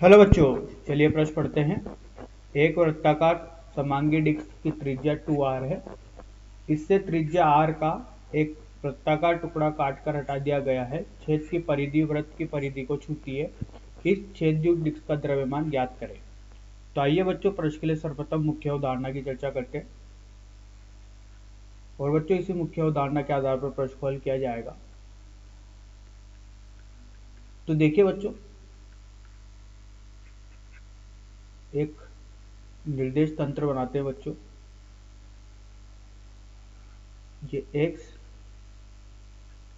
Hello बच्चों, चलिए प्रश्न पढ़ते हैं। एक वृत्ताकार समांगी डिस्क की त्रिज्या 2r है। इससे त्रिज्या r का एक वृत्ताकार टुकड़ा काटकर हटा दिया गया है। छेद की परिधि वृत्त की परिधि को छूती है। इस छेदयुक्त डिस्क का द्रव्यमान ज्ञात करें। तो आइए बच्चों, प्रश्न के लिए सर्वप्रथम मुख्य अवधारणा की चर्चा करते हैं और बच्चों इसी मुख्य अवधारणा के आधार पर प्रश्न को हल किया जाएगा। तो देखिए बच्चों, एक निर्देश तंत्र बनाते हैं बच्चों। ये x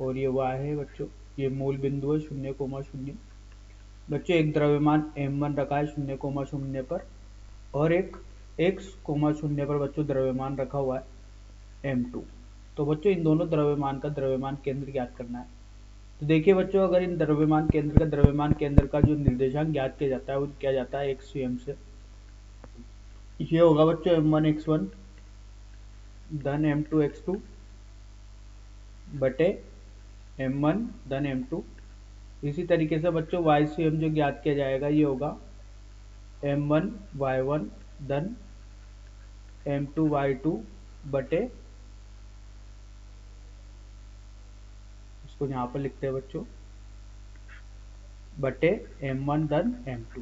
और ये y है बच्चों। ये मूल बिंदु है 0,0। बच्चों एक द्रव्यमान m1 रखा है 0,0 पर और एक x, 0 पर बच्चों द्रव्यमान रखा हुआ है m2। तो बच्चों इन दोनों द्रव्यमान का द्रव्यमान केंद्र ज्ञात करना है। तो देखिए बच्चों, अगर इन द्रव्यमान केंद्र का जो निर्देशांक ज्ञात किया जाता है वो किया जाता है x m से। ये होगा बच्चों m1 x1 धन m2 x2 बटे m1 धन m2। इसी तरीके से बच्चों y से m जो ज्ञात किया जाएगा ये होगा m1 y1 धन m2 y2 बटे, इसको यहाँ पर लिखते हैं बच्चों, बटे m1 धन m2।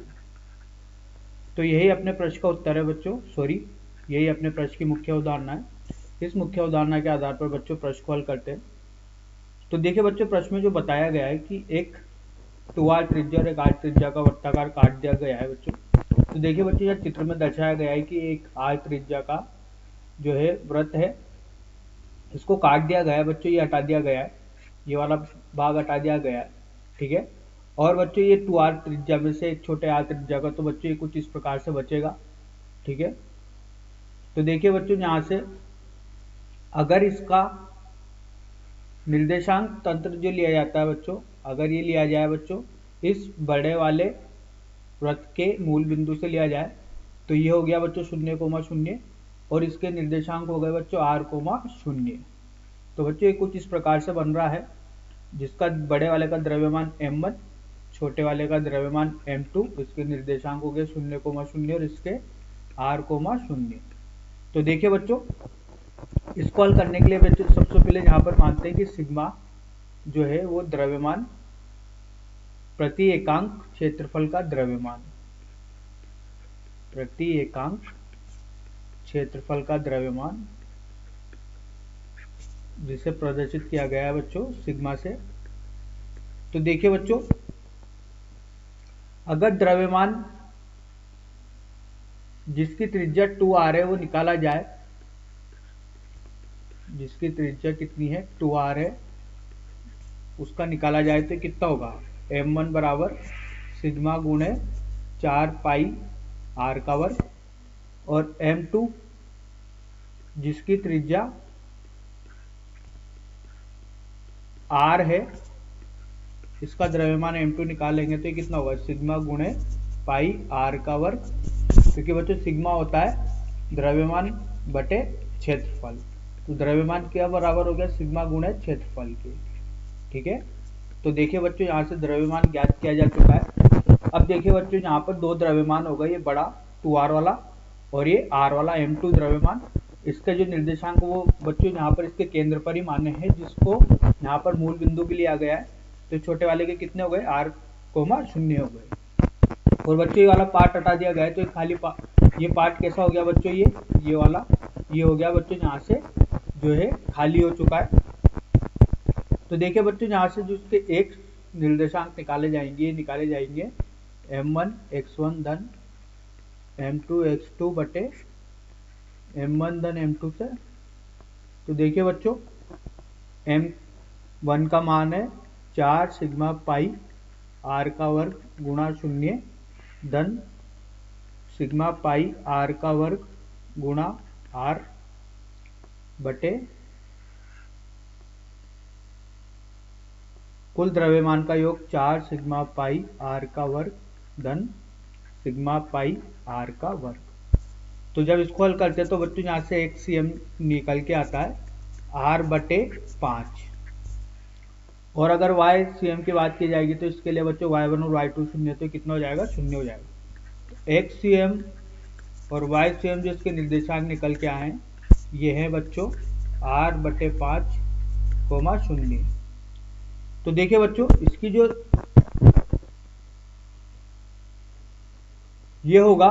तो यही अपने प्रश्न का उत्तर है बच्चों। यही अपने प्रश्न की मुख्य अवधारणा है। इस मुख्य अवधारणा के आधार पर बच्चों प्रश्न को हल करते हैं। तो देखिए बच्चों, प्रश्न में जो बताया गया है कि एक 2r त्रिज्या और एक r त्रिज्या का वृत्ताकार काट दिया गया है बच्चों। तो देखिए बच्चों, यह चित्र में दर्शाया गया है कि एक r त्रिज्या का जो है वृत्त है, इसको काट दिया गया है बच्चों। ये हटा दिया गया है, ये वाला भाग हटा दिया गया है, ठीक है। और बच्चों ये 2r त्रिज्या में से एक छोटे r त्रिज्या का, तो बच्चों ये कुछ इस प्रकार से बचेगा, ठीक है। तो देखिए बच्चों, यहाँ से अगर इसका निर्देशांक तंत्र जो लिया जाता है बच्चों, अगर ये लिया जाए बच्चों इस बड़े वाले वृत्त के मूल बिंदु से लिया जाए, तो ये हो गया बच्चों 0,0 और इसके निर्देशांक हो गए बच्चों r,0। तो बच्चों ये कुछ इस प्रकार से बन रहा है, जिसका बड़े वाले का द्रव्यमान m1, छोटे वाले का द्रव्यमान m2, इसके निर्देशांक हो गए 0,0 और इसके r,0। तो देखिए बच्चों, इसको हल करने के लिए बच्चों सबसे पहले यहाँ पर मानते हैं कि सिग्मा जो है वो द्रव्यमान प्रति एकांक क्षेत्रफल का द्रव्यमान, प्रति एकांक क्षेत्रफल का द्रव्यमान, जिसे प्रदर्शित किया गया है बच्चों सिग्मा से। तो देखिए बच्चों, अगर द्रव्यमान जिसकी त्रिज्या 2r है वो निकाला जाए, जिसकी त्रिज्या कितनी है 2r है, उसका निकाला जाए तो कितना होगा m1 बराबर सिग्मा गुणे 4 पाई r का वर्ग और m2 जिसकी त्रिज्या r है, इसका द्रव्यमान m2 निकालेंगे तो ये कितना होगा सिग्मा गुणे पाई r का वर्ग, क्योंकि बच्चों सिग्मा होता है द्रव्यमान बटे क्षेत्रफल। तो द्रव्यमान क्या बराबर हो गया सिग्मा गुणे क्षेत्रफल के, ठीक है। तो देखिए बच्चों, यहाँ से द्रव्यमान ज्ञात किया जा चुका है। अब देखिए बच्चों, यहाँ पर दो द्रव्यमान होगा, ये बड़ा 2r वाला और ये r वाला m2 द्रव्यमान। इसका जो निर्देशांक वो बच्चों यहाँ पर इसके केंद्र पर ही मान्य है, जिसको यहाँ पर मूल बिंदु भी लिया गया है। तो छोटे वाले के कितने हो गए r,0 हो गए और बच्चों ये वाला पार्ट हटा दिया गया है। तो खाली ये पार्ट कैसा हो गया बच्चों, ये वाला ये हो गया बच्चों, यहाँ से जो है खाली हो चुका है। तो देखिए बच्चों, यहाँ से जो उसके एक निर्देशांक निकाले जाएंगे m1 x1 धन m2 x2 बटे m1 धन m2 से। तो देखिए बच्चों, m1 का मान है 4 सिग्मा पाई r का वर्ग गुणा 0 धन सिग्मा पाई r का वर्ग गुणा r बटे कुल द्रव्यमान का योग 4 सिग्मा पाई r का वर्ग धन सिग्मा पाई r का वर्ग। तो जब इसको हल करते हैं तो बच्चों यहाँ से एक cm निकल के आता है r बटे 5। और अगर वाई सी एम की बात की जाएगी तो इसके लिए बच्चों y1 और y2 शून्य, तो कितना हो जाएगा, शून्य हो जाएगा। एक्स सी एम और वाई सी एम जो इसके निर्देशांक निकल के आए हैं ये है बच्चों r/5, 0। तो देखिए बच्चों इसकी जो ये होगा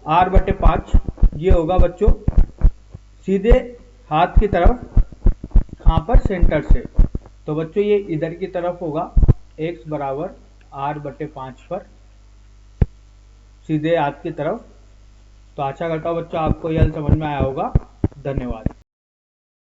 r/5, ये होगा बच्चों सीधे हाथ की तरफ, यहाँ पर सेंटर से। तो बच्चों ये इधर की तरफ होगा, x बराबर r/5 पर सीधे हाथ की तरफ। तो आशा करता हूँ बच्चों आपको यह समझ में आया होगा। धन्यवाद।